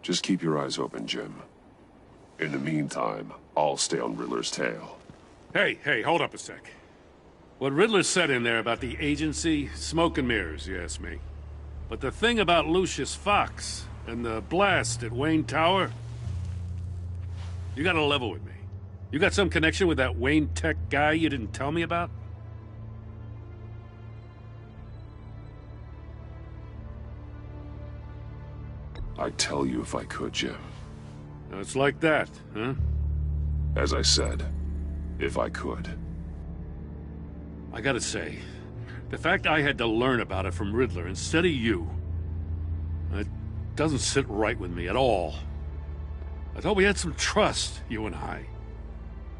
Just keep your eyes open, Jim. In the meantime, I'll stay on Riddler's tail. Hey, hold up a sec. What Riddler said in there about the agency, smoke and mirrors, you ask me. But the thing about Lucius Fox and the blast at Wayne Tower, you gotta level with me. You got some connection with that Wayne Tech guy you didn't tell me about? I'd tell you if I could, Jim. Now, it's like that, huh? As I said, if I could. I gotta say, the fact I had to learn about it from Riddler instead of you, it doesn't sit right with me at all. I thought we had some trust, you and I.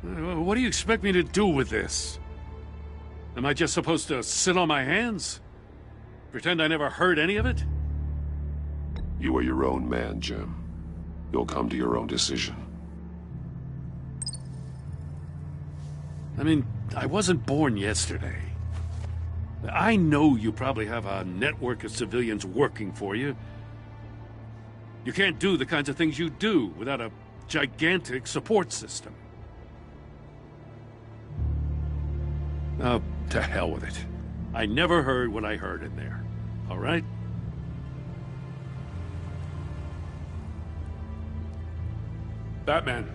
What do you expect me to do with this? Am I just supposed to sit on my hands? Pretend I never heard any of it? You are your own man, Jim. You'll come to your own decision. I mean, I wasn't born yesterday. I know you probably have a network of civilians working for you. You can't do the kinds of things you do without a gigantic support system. Oh, to hell with it. I never heard what I heard in there. All right? Batman.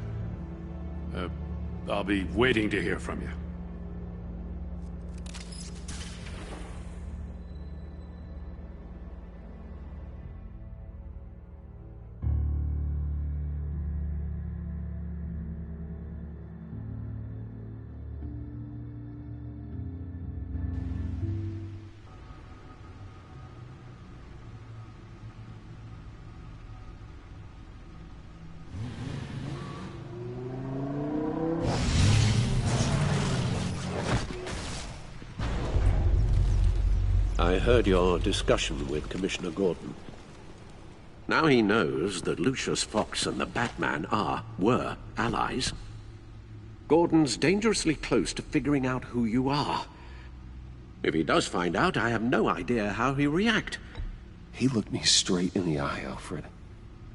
I'll be waiting to hear from you. I heard your discussion with Commissioner Gordon. Now he knows that Lucius Fox and the Batman were allies. Gordon's dangerously close to figuring out who you are. If he does find out, I have no idea how he'll react. He looked me straight in the eye, Alfred.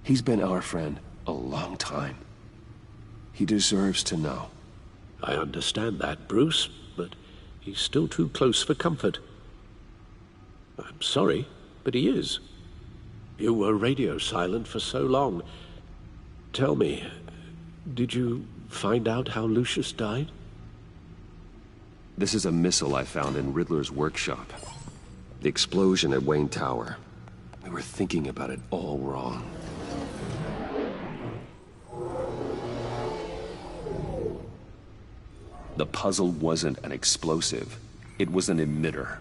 He's been our friend a long time. He deserves to know. I understand that, Bruce, but he's still too close for comfort. I'm sorry, but he is. You were radio silent for so long. Tell me, did you find out how Lucius died? This is a missile I found in Riddler's workshop. The explosion at Wayne Tower. We were thinking about it all wrong. The puzzle wasn't an explosive. It was an emitter.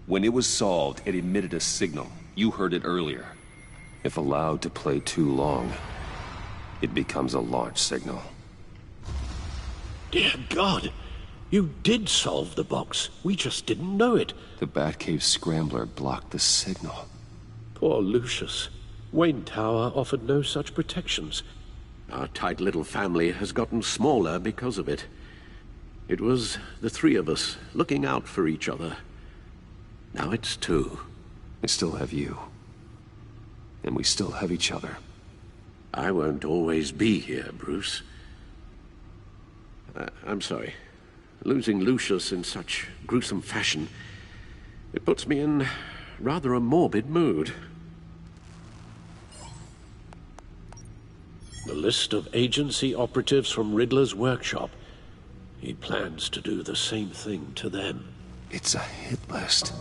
When it was solved, it emitted a signal. You heard it earlier. If allowed to play too long, it becomes a launch signal. Dear God! You did solve the box. We just didn't know it. The Batcave scrambler blocked the signal. Poor Lucius. Wayne Tower offered no such protections. Our tight little family has gotten smaller because of it. It was the three of us looking out for each other. Now it's two. I still have you. And we still have each other. I won't always be here, Bruce. I'm sorry. Losing Lucius in such gruesome fashion, it puts me in rather a morbid mood. The list of agency operatives from Riddler's workshop. He plans to do the same thing to them. It's a hit list.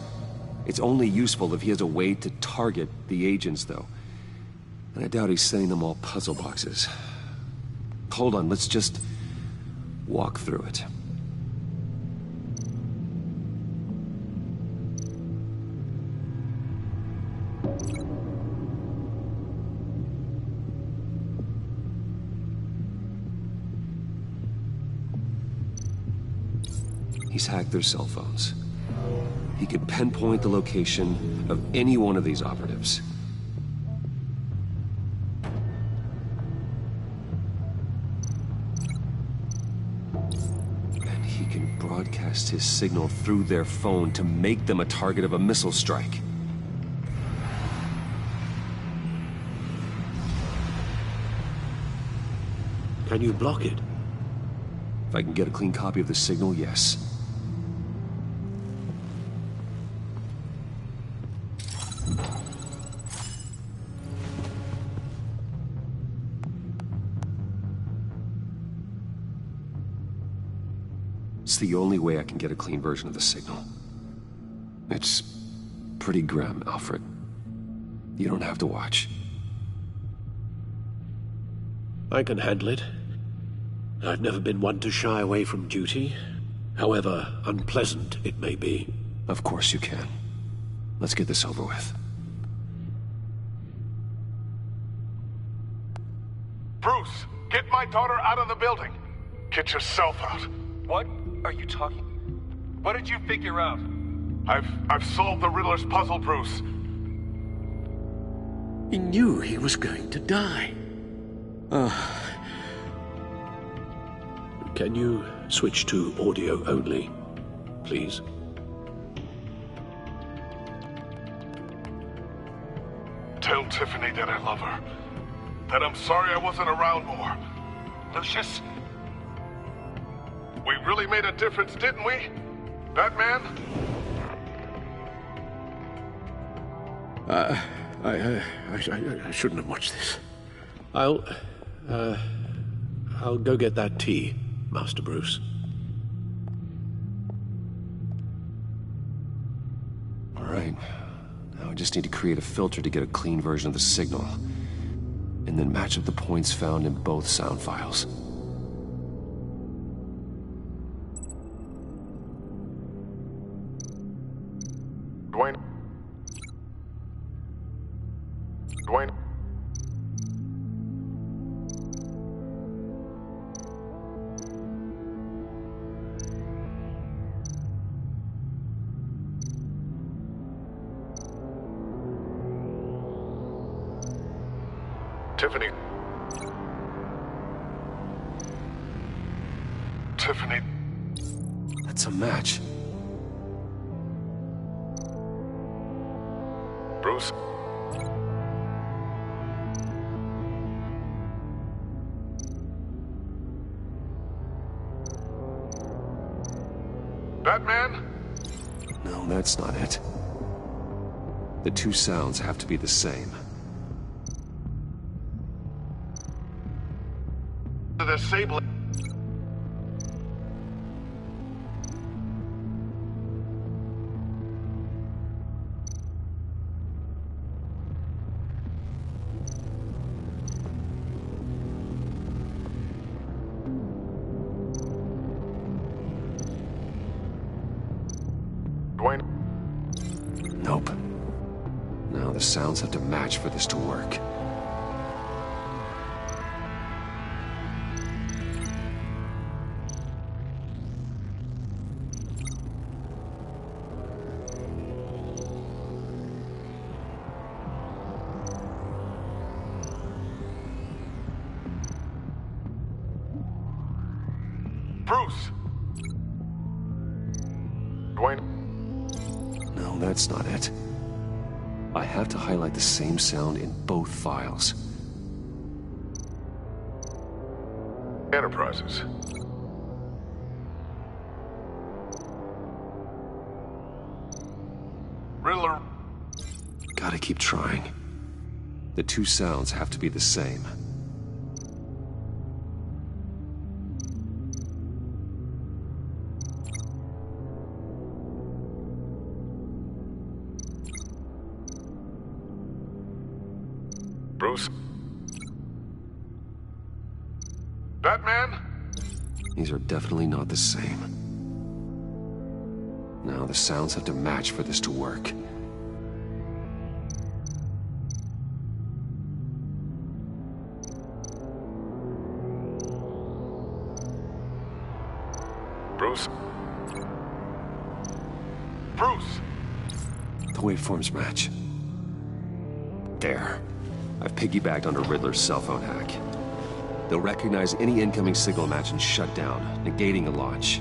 It's only useful if he has a way to target the agents, though. And I doubt he's sending them all puzzle boxes. Hold on, let's just walk through it. He's hacked their cell phones. He can pinpoint the location of any one of these operatives. And he can broadcast his signal through their phone to make them a target of a missile strike. Can you block it? If I can get a clean copy of the signal, yes. It's the only way I can get a clean version of the signal. It's pretty grim, Alfred. You don't have to watch. I can handle it. I've never been one to shy away from duty, however unpleasant it may be. Of course you can. Let's get this over with. Bruce, get my daughter out of the building. Get yourself out. What are you talking? What did you figure out? I've solved the Riddler's puzzle, Bruce. He knew he was going to die. Can you switch to audio only, please? Tell Tiffany that I love her. That I'm sorry I wasn't around more. Lucius? We really made a difference, didn't we? Batman? I shouldn't have watched this. I'll go get that tea, Master Bruce. All right. Now I just need to create a filter to get a clean version of the signal. And then match up the points found in both sound files. Dwayne? Tiffany. Tiffany. That's a match. Bruce? Batman? No, that's not it. The two sounds have to be the same. The same. Dwayne? Nope. Now the sounds have to match for this to work. Bruce? Dwayne? No, that's not it. I have to highlight the same sound in both files. Enterprises. Riddler. Gotta keep trying. The two sounds have to be the same. Bruce? Batman? These are definitely not the same. Now the sounds have to match for this to work. Bruce? Bruce! The waveforms match. There. I've piggybacked onto Riddler's cell phone hack. They'll recognize any incoming signal match and shut down, negating the launch.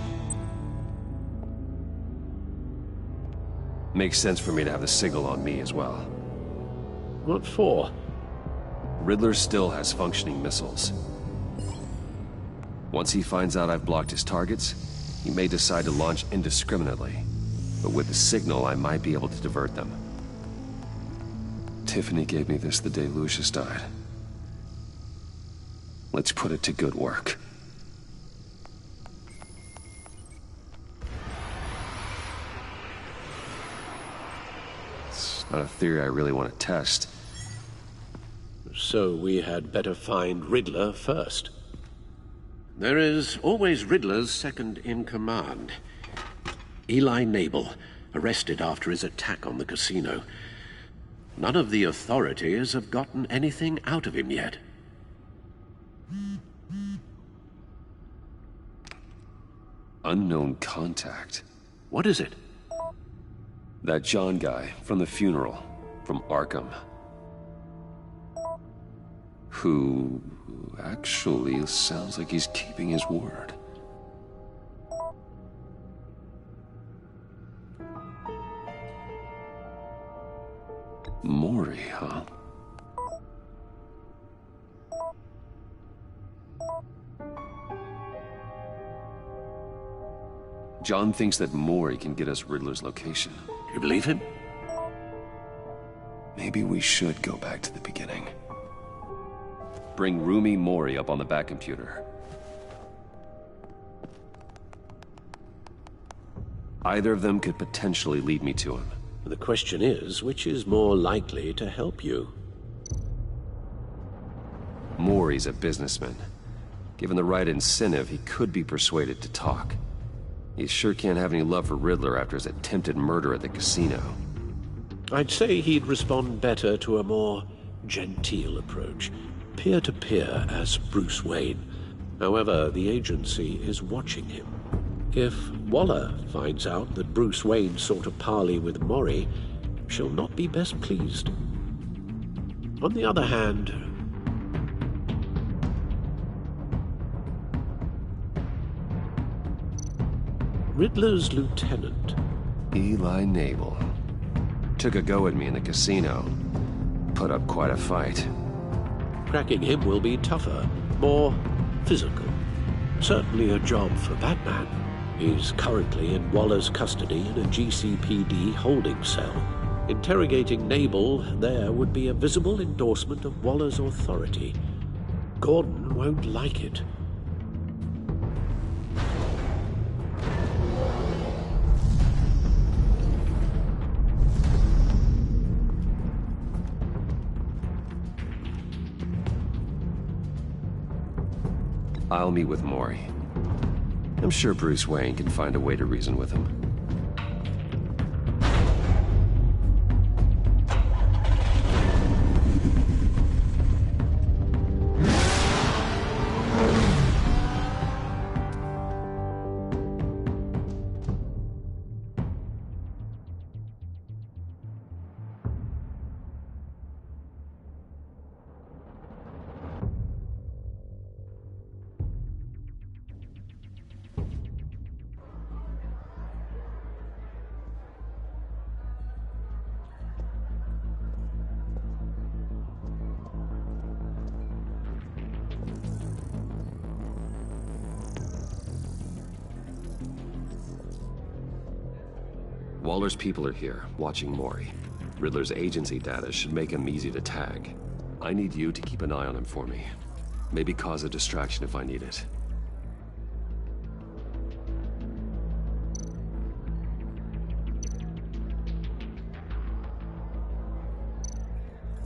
Makes sense for me to have the signal on me as well. What for? Riddler still has functioning missiles. Once he finds out I've blocked his targets, he may decide to launch indiscriminately. But with the signal, I might be able to divert them. Tiffany gave me this the day Lucius died. Let's put it to good work. It's not a theory I really want to test. So we had better find Riddler first. There is always Riddler's second-in-command. Eli Nabel, arrested after his attack on the casino. None of the authorities have gotten anything out of him yet. Unknown contact. What is it? That John guy from the funeral, from Arkham. Who actually sounds like he's keeping his word. Maury, huh? John thinks that Maury can get us Riddler's location. You believe him? Maybe we should go back to the beginning. Bring Rumi Maury up on the back computer. Either of them could potentially lead me to him. The question is, which is more likely to help you? Maury's a businessman. Given the right incentive, he could be persuaded to talk. He sure can't have any love for Riddler after his attempted murder at the casino. I'd say he'd respond better to a more genteel approach. Peer-to-peer as Bruce Wayne. However, the agency is watching him. If Waller finds out that Bruce Wayne sought a parley with Maury, she'll not be best pleased. On the other hand, Riddler's lieutenant, Eli Nabel, took a go at me in the casino. Put up quite a fight. cracking him will be tougher, more physical. Certainly a job for Batman. He's currently in Waller's custody in a GCPD holding cell. Interrogating Nabel there would be a visible endorsement of Waller's authority. Gordon won't like it. I'll meet with Maury. I'm sure Bruce Wayne can find a way to reason with him. Waller's people are here, watching Maury. Riddler's agency data should make him easy to tag. I need you to keep an eye on him for me. Maybe cause a distraction if I need it.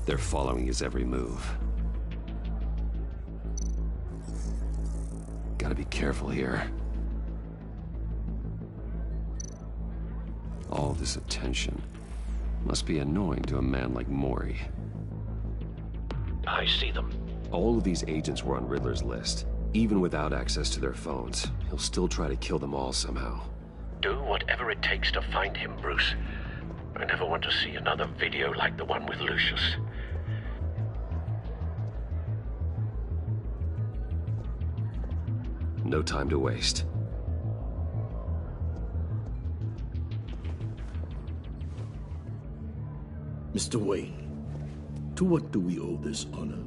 They're following his every move. Gotta be careful here. All this attention must be annoying to a man like Maury. I see them. All of these agents were on Riddler's list. Even without access to their phones, he'll still try to kill them all somehow. Do whatever it takes to find him, Bruce. I never want to see another video like the one with Lucius. No time to waste. Mr. Wayne, to what do we owe this honor?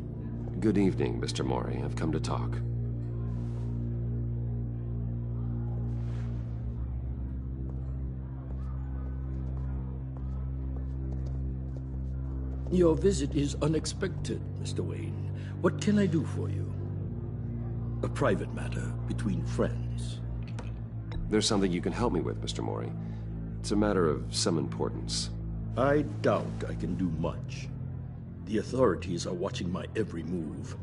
Good evening, Mr. Maury. I've come to talk. Your visit is unexpected, Mr. Wayne. What can I do for you? A private matter between friends. There's something you can help me with, Mr. Mori. It's a matter of some importance. I doubt I can do much. The authorities are watching my every move.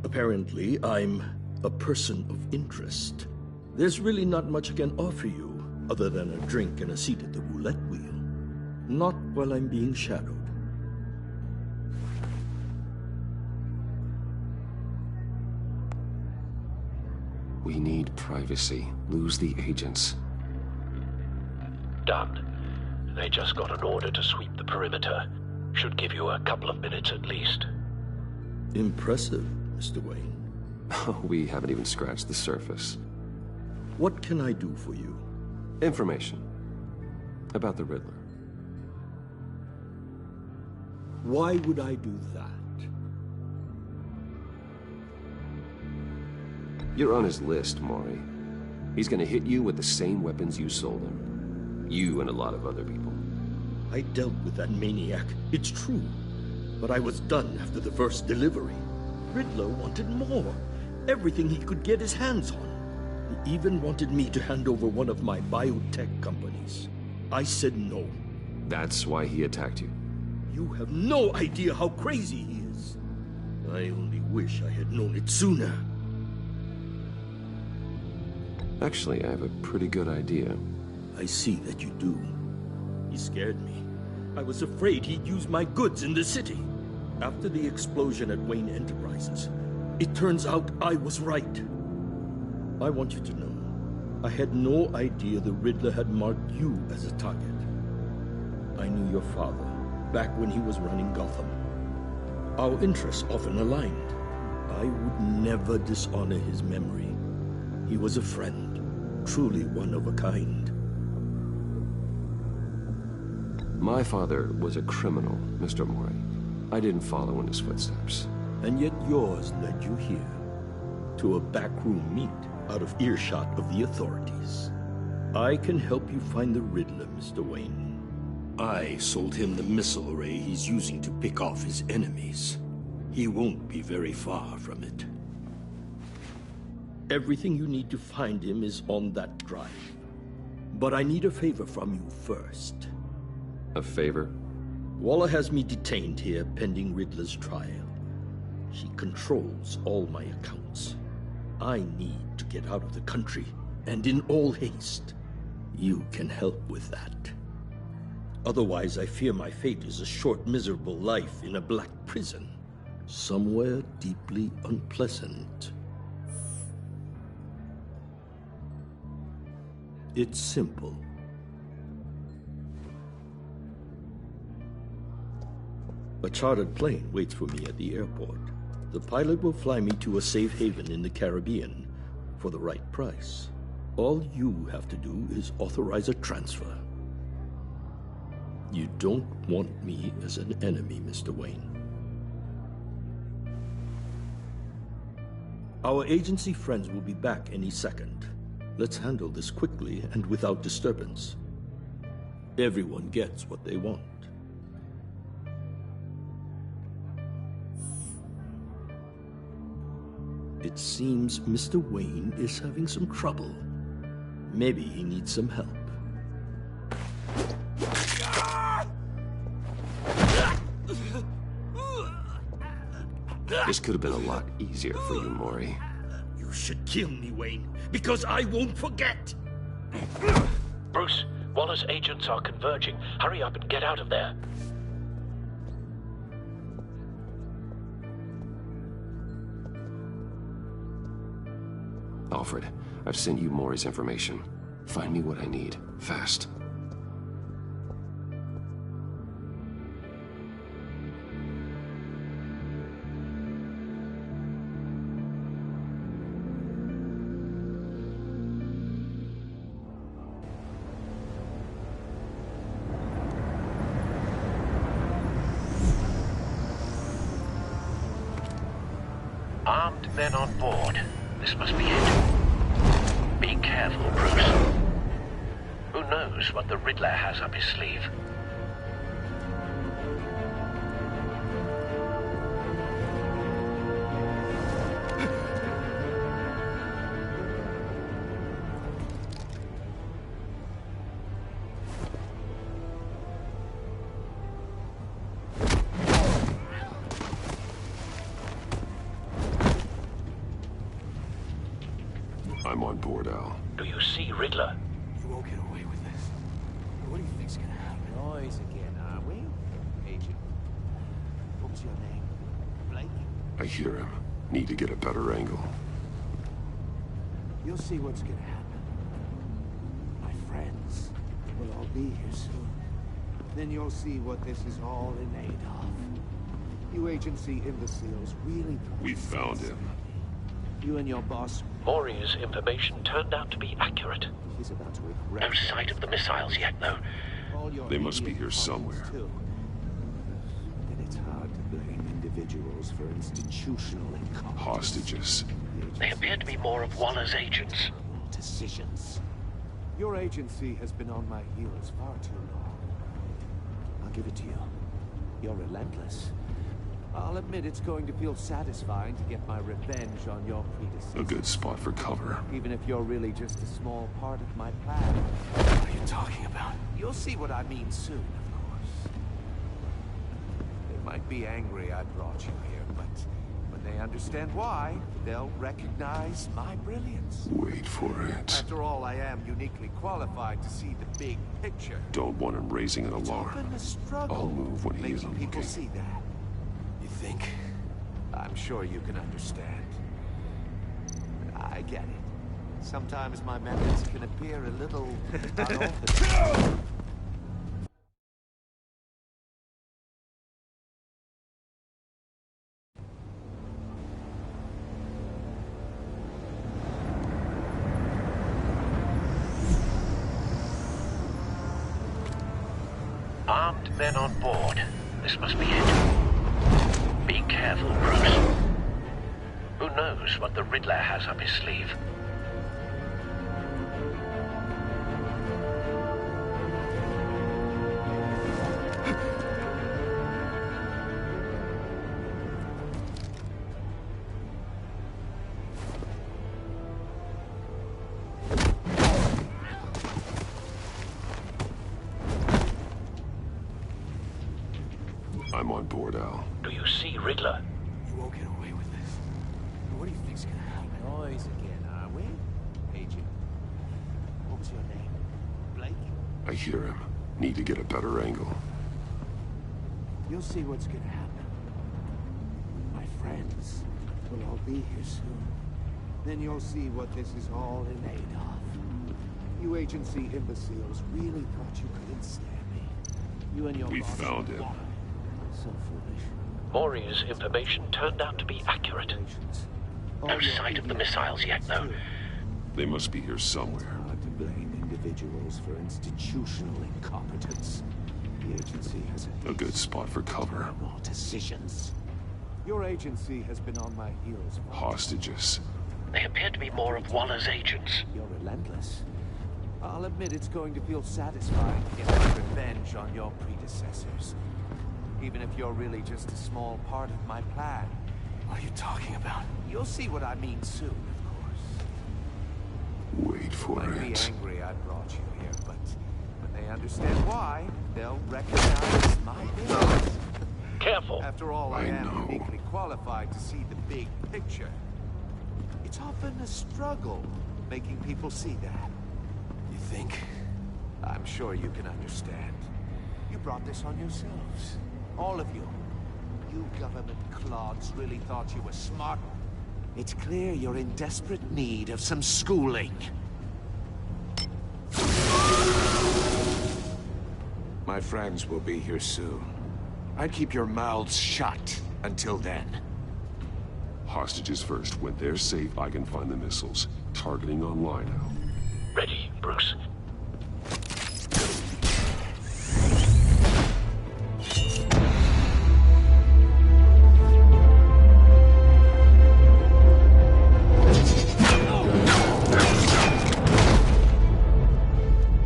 Apparently, I'm a person of interest. There's really not much I can offer you, other than a drink and a seat at the roulette wheel. Not while I'm being shadowed. We need privacy. Lose the agents. Done. They just got an order to sweep the perimeter. Should give you a couple of minutes at least. Impressive, Mr. Wayne. We haven't even scratched the surface. What can I do for you? Information. About the Riddler. Why would I do that? You're on his list, Maury. He's gonna hit you with the same weapons you sold him. You and a lot of other people. I dealt with that maniac, it's true. But I was done after the first delivery. Riddler wanted more. Everything he could get his hands on. He even wanted me to hand over one of my biotech companies. I said no. That's why he attacked you. You have no idea how crazy he is. I only wish I had known it sooner. Actually, I have a pretty good idea. I see that you do. He scared me. I was afraid he'd use my goods in the city. After the explosion at Wayne Enterprises, it turns out I was right. I want you to know, I had no idea the Riddler had marked you as a target. I knew your father back when he was running Gotham. Our interests often aligned. I would never dishonor his memory. He was a friend, truly one of a kind. My father was a criminal, Mr. Mori. I didn't follow in his footsteps. And yet yours led you here, to a backroom meet out of earshot of the authorities. I can help you find the Riddler, Mr. Wayne. I sold him the missile array he's using to pick off his enemies. He won't be very far from it. Everything you need to find him is on that drive. But I need a favor from you first. A favor? Waller has me detained here pending Riddler's trial. She controls all my accounts. I need to get out of the country, and in all haste. You can help with that. Otherwise, I fear my fate is a short, miserable life in a black prison. Somewhere deeply unpleasant. It's simple. A chartered plane waits for me at the airport. The pilot will fly me to a safe haven in the Caribbean for the right price. All you have to do is authorize a transfer. You don't want me as an enemy, Mr. Wayne. Our agency friends will be back any second. Let's handle this quickly and without disturbance. Everyone gets what they want. It seems Mr. Wayne is having some trouble. Maybe he needs some help. This could have been a lot easier for you, Maury. You should kill me, Wayne, because I won't forget! Bruce, Waller's agents are converging. Hurry up and get out of there. Alfred, I've sent you Maury's information. Find me what I need, fast. Armed men on board. This must be it. Be careful, Bruce. Who knows what the Riddler has up his sleeve? I'm on board, Al. Do you see Riddler? You won't get away with this. What do you think's gonna happen? Noise again, are we? Agent. What was your name? Blake? I hear him. Need to get a better angle. You'll see what's gonna happen. My friends will all be here soon. Then you'll see what this is all in aid of. You agency imbeciles really thought We found him. you and your boss. Maury's information turned out to be accurate. He's about to regret. No sight of the missiles yet, though. All your They must be idiot here partners, somewhere. too. And it's hard to blame individuals for institutional incompetence. Hostages. They appear to be more of Waller's agents. Decisions. Your agency has been on my heels far too long. I'll give it to you. You're relentless. I'll admit it's going to feel satisfying to get my revenge on your predecessor. A good spot for cover. Even if you're really just a small part of my plan. What are you talking about? You'll see what I mean soon, of course. They might be angry I brought you here, but when they understand why, they'll recognize my brilliance. Wait for it. After all, I am uniquely qualified to see the big picture. Don't want him raising an It's alarm. often a struggle I'll move when he making isn't people looking. see that. You think? I'm sure you can understand. I get it. Sometimes my methods can appear a little unorthodox. Armed men on board. This must be it. Be careful, Bruce. Who knows what the Riddler has up his sleeve? I'm on board, Al. Do you see Riddler? You won't get away with this. What do you think's gonna happen? Noise again, are we? Agent. What was your name? Blake? I hear him. Need to get a better angle. You'll see what's gonna happen. My friends will all be here soon. Then you'll see what this is all in aid of. You agency imbeciles really thought you could ensnare me. You and your We boss found him. So foolish. Maury's information turned out to be accurate. No sight of the missiles yet, though. They must be here somewhere. Hard to blame individuals for institutional incompetence. The agency has A good spot for cover. more decisions. Your agency has been on my heels. Hostages. They appear to be more of Waller's agents. You're relentless. I'll admit it's going to feel satisfying to get my revenge on your predecessors. Even if you're really just a small part of my plan. What are you talking about? You'll see what I mean soon, of course. Wait for Might be it. angry I brought you here, but when they understand why, they'll recognize my brilliance. Careful. After all, I I am know. uniquely qualified to see the big picture. It's often a struggle making people see that. You think? I'm sure you can understand. You brought this on yourselves. All of you. You government clods really thought you were smart. It's clear you're in desperate need of some schooling. My friends will be here soon. I'd keep your mouths shut until then. Hostages first. When they're safe, I can find the missiles. Targeting online, Al. Ready, Bruce.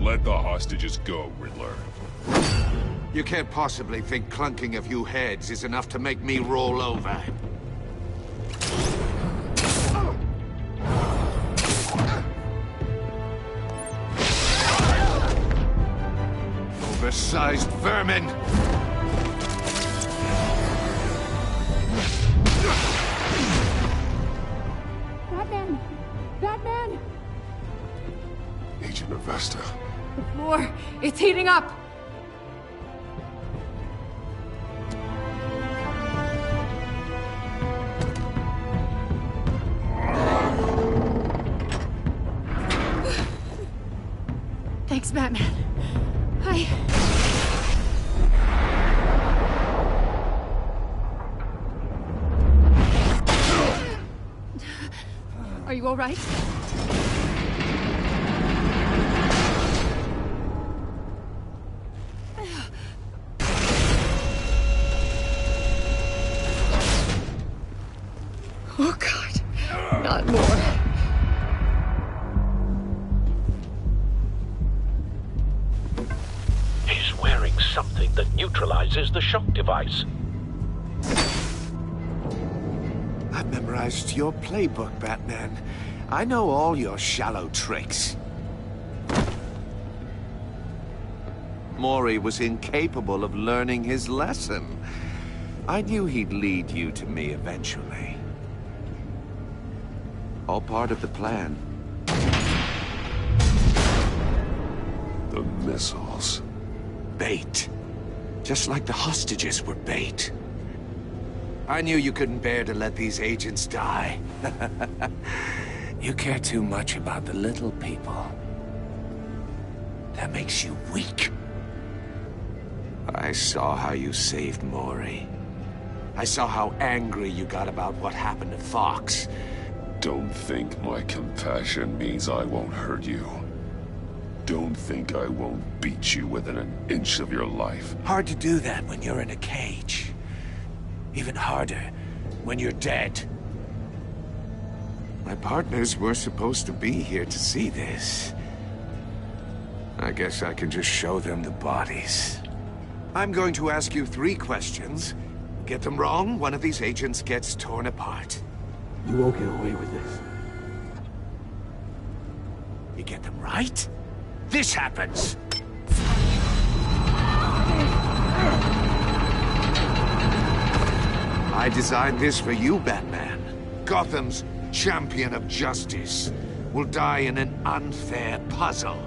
Let the hostages go, Riddler. You can't possibly think clunking a few heads is enough to make me roll over. Oversized vermin! Batman! Batman! Agent Avesta. The floor, it's heating up! Thanks, Batman. Are you all right? Oh, God. Not more. He's wearing something that neutralizes the shock device. I've memorized your playbook, Batman. I know all your shallow tricks. Mori was incapable of learning his lesson. I knew he'd lead you to me eventually. All part of the plan. The missiles. Bait. Just like the hostages were bait. I knew you couldn't bear to let these agents die. You care too much about the little people. That makes you weak. I saw how you saved Mori. I saw how angry you got about what happened to Fox. Don't think my compassion means I won't hurt you. Don't think I won't beat you within an inch of your life. Hard to do that when you're in a cage. Even harder when you're dead. My partners were supposed to be here to see this. I guess I can just show them the bodies. I'm going to ask you 3 questions. Get them wrong, one of these agents gets torn apart. You won't get away with this. You get them right, this happens. I designed this for you, Batman. Gotham's champion of justice will die in an unfair puzzle.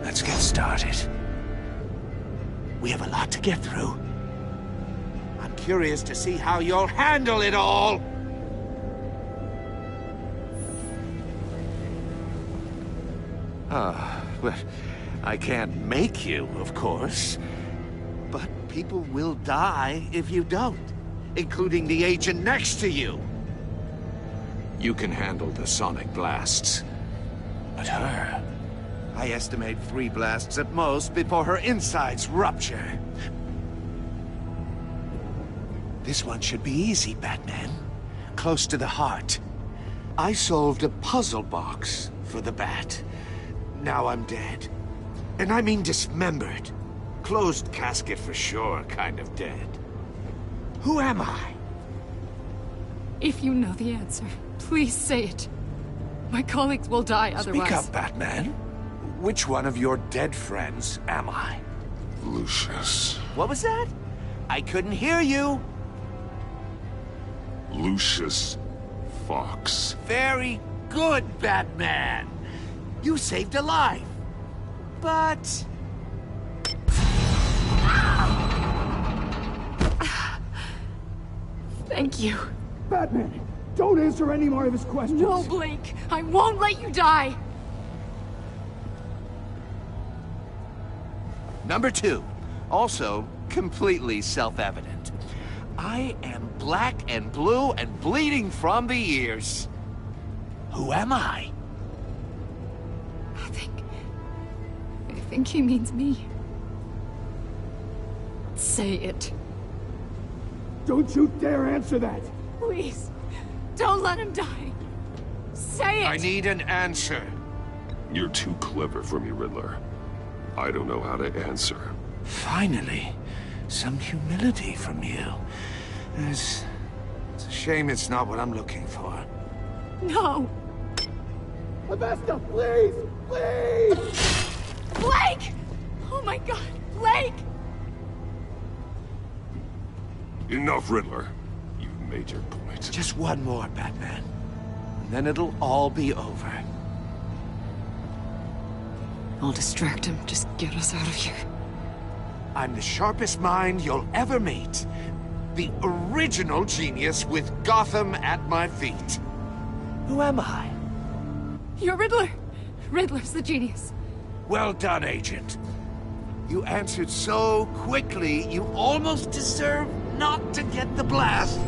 Let's get started. We have a lot to get through. I'm curious to see how you'll handle it all. Well, I can't make you, of course. But people will die if you don't, including the agent next to you. You can handle the sonic blasts. But her... I estimate 3 blasts at most before her insides rupture. This one should be easy, Batman. Close to the heart. I solved a puzzle box for the Bat. Now I'm dead. And I mean dismembered. Closed casket for sure, kind of dead. Who am I? If you know the answer, please say it. My colleagues will die otherwise. Speak up, Batman. Which one of your dead friends am I? Lucius. What was that? I couldn't hear you. Lucius Fox. Very good, Batman. You saved a life. But... Thank you. Batman, don't answer any more of his questions. No, Blake. I won't let you die. Number 2. Also, completely self-evident. I am black and blue and bleeding from the ears. Who am I? I think he means me. Say it. Don't you dare answer that! Please. Don't let him die. Say it! I need an answer. You're too clever for me, Riddler. I don't know how to answer. Finally, some humility from you. It's a shame it's not what I'm looking for. No. Avesta, please! Please! Blake! Oh my God, Blake! Enough, Riddler. You've made your point. Just one more, Batman. And then it'll all be over. I'll distract him. Just get us out of here. I'm the sharpest mind you'll ever meet. The original genius with Gotham at my feet. Who am I? You're Riddler! Riddler's the genius. Well done, Agent. You answered so quickly, you almost deserve not to get the blast.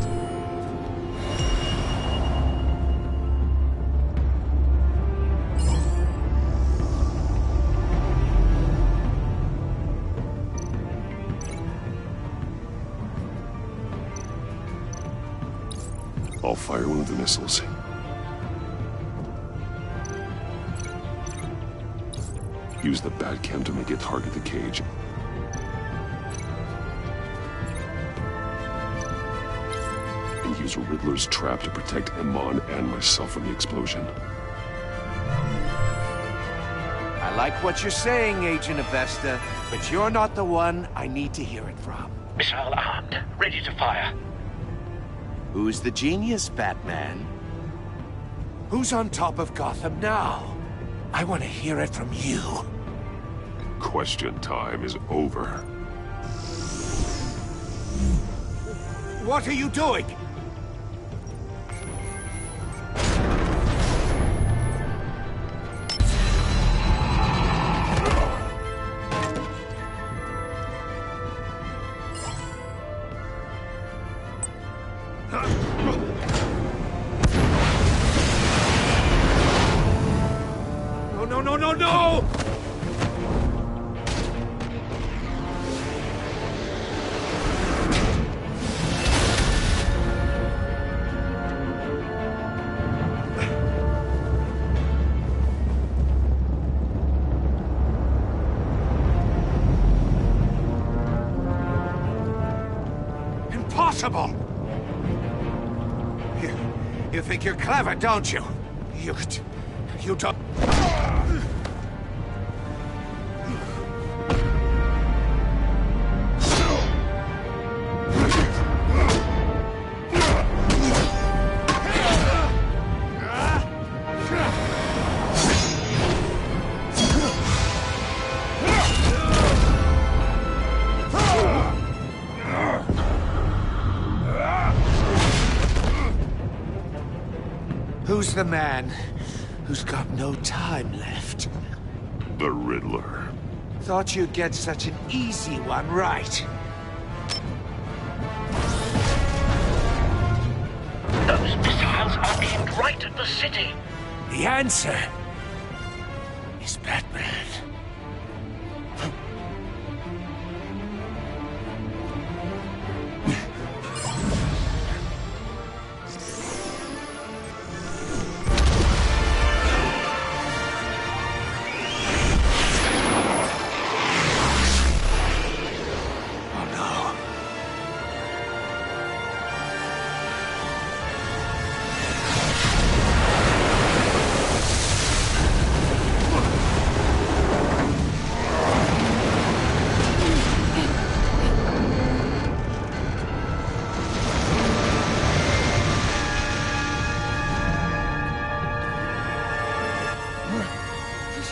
I'll fire one of the missiles. Use the Batcam to make it target the cage. And use Riddler's trap to protect Iman and myself from the explosion. I like what you're saying, Agent Avesta, but you're not the one I need to hear it from. Missile armed, ready to fire. Who's the genius, Batman? Who's on top of Gotham now? I want to hear it from you. Question time is over. What are you doing? No! Impossible! You think you're clever, don't you? You don't... Who's the man who's got no time left? The Riddler. Thought you'd get such an easy one right. Those missiles are aimed right at the city. The answer is Batman.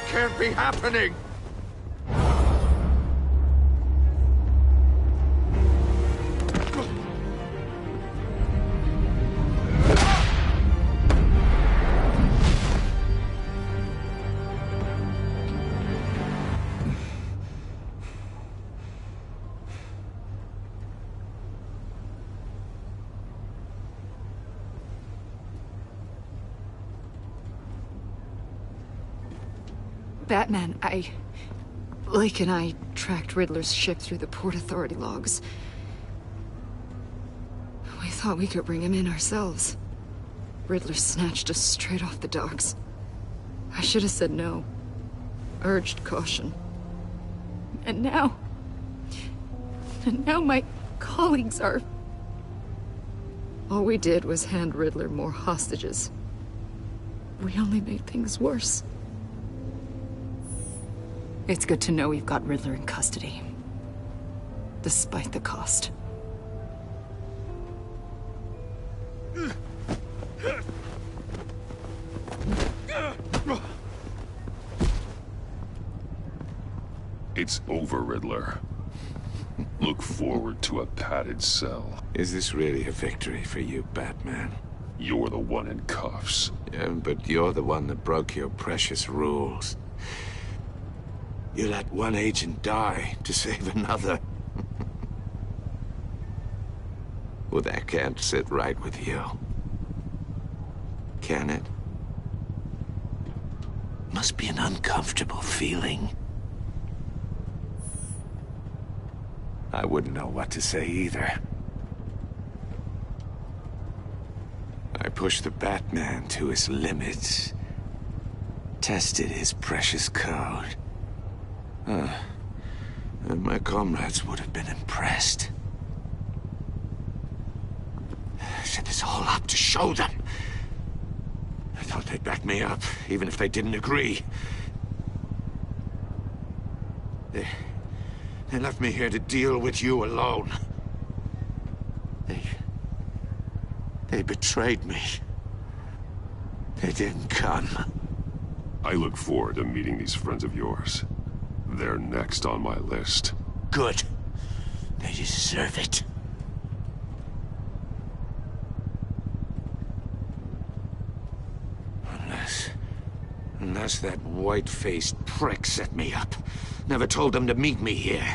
Can't be happening! Batman, Blake and I tracked Riddler's ship through the Port Authority logs. We thought we could bring him in ourselves. Riddler snatched us straight off the docks. I should have said no. Urged caution. And now my colleagues are... All we did was hand Riddler more hostages. We only made things worse. It's good to know we've got Riddler in custody. Despite the cost. It's over, Riddler. Look forward to a padded cell. Is this really a victory for you, Batman? You're the one in cuffs. Yeah, but you're the one that broke your precious rules. You let one agent die to save another. Well, that can't sit right with you. Can it? Must be an uncomfortable feeling. I wouldn't know what to say either. I pushed the Batman to his limits. Tested his precious code. And my comrades would have been impressed. I set this all up to show them. I thought they'd back me up, even if they didn't agree. They left me here to deal with you alone. They betrayed me. They didn't come. I look forward to meeting these friends of yours. They're next on my list. Good. They deserve it. Unless that white-faced prick set me up. Never told them to meet me here.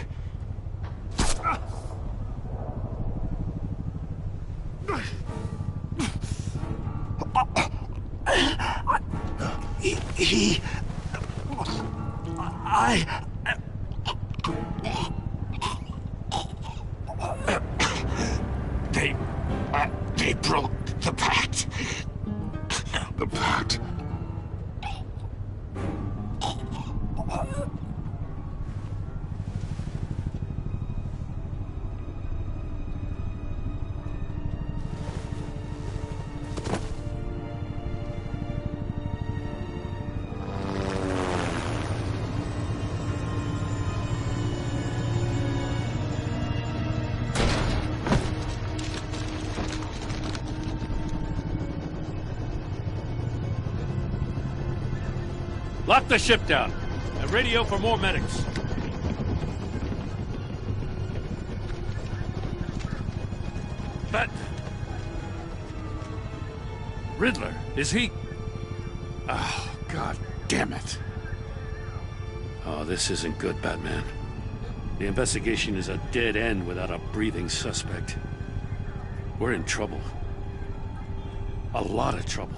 They broke the pact. The pact? Lock the ship down and radio for more medics. Riddler, is he... Oh, God damn it. Oh, this isn't good, Batman. The investigation is a dead end without a breathing suspect. We're in trouble. A lot of trouble.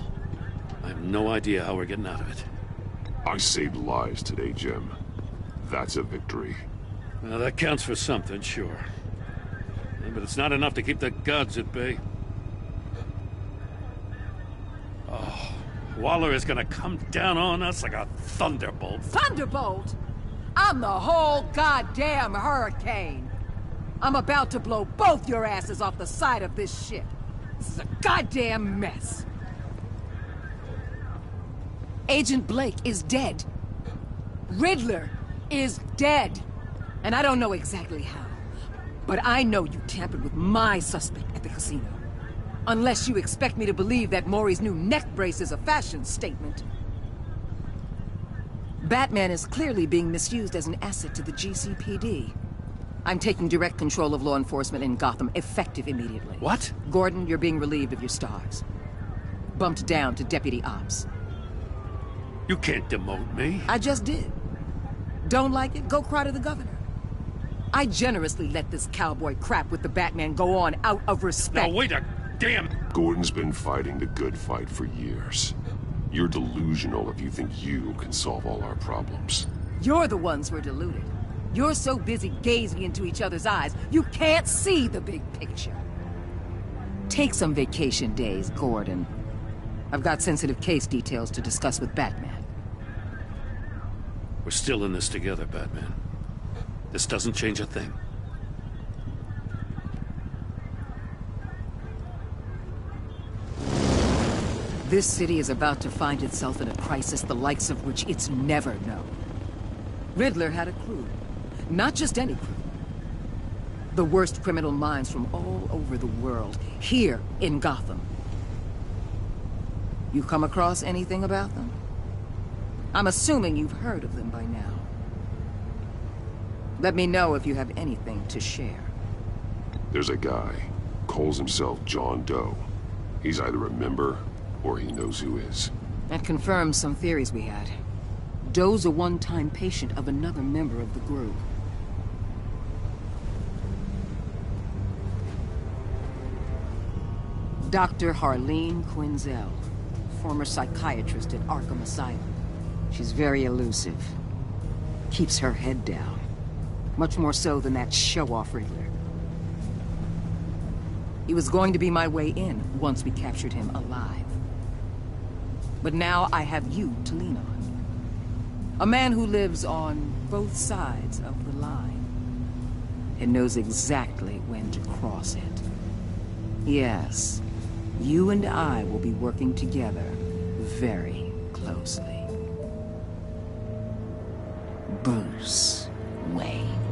I have no idea how we're getting out of it. I saved lives today, Jim. That's a victory. Well, that counts for something, sure. Yeah, but it's not enough to keep the gods at bay. Oh, Waller is gonna come down on us like a thunderbolt. Thunderbolt? I'm the whole goddamn hurricane. I'm about to blow both your asses off the side of this ship. This is a goddamn mess. Agent Blake is dead. Riddler is dead. And I don't know exactly how. But I know you tampered with my suspect at the casino. Unless you expect me to believe that Maury's new neck brace is a fashion statement. Batman is clearly being misused as an asset to the GCPD. I'm taking direct control of law enforcement in Gotham, effective immediately. What? Gordon, you're being relieved of your stars. Bumped down to Deputy Ops. You can't demote me. I just did. Don't like it? Go cry to the governor. I generously let this cowboy crap with the Batman go on out of respect. Now wait a damn... Gordon's been fighting the good fight for years. You're delusional if you think you can solve all our problems. You're the ones who are deluded. You're so busy gazing into each other's eyes, you can't see the big picture. Take some vacation days, Gordon. I've got sensitive case details to discuss with Batman. We're still in this together, Batman. This doesn't change a thing. This city is about to find itself in a crisis the likes of which it's never known. Riddler had a crew. Not just any crew. The worst criminal minds from all over the world, here in Gotham. You come across anything about them? I'm assuming you've heard of them by now. Let me know if you have anything to share. There's a guy. Calls himself John Doe. He's either a member, or he knows who is. That confirms some theories we had. Doe's a one-time patient of another member of the group. Dr. Harleen Quinzel, former psychiatrist at Arkham Asylum. She's very elusive. Keeps her head down. Much more so than that show-off Riddler. He was going to be my way in once we captured him alive. But now I have you to lean on. A man who lives on both sides of the line. And knows exactly when to cross it. Yes, you and I will be working together very closely. Bruce Wayne.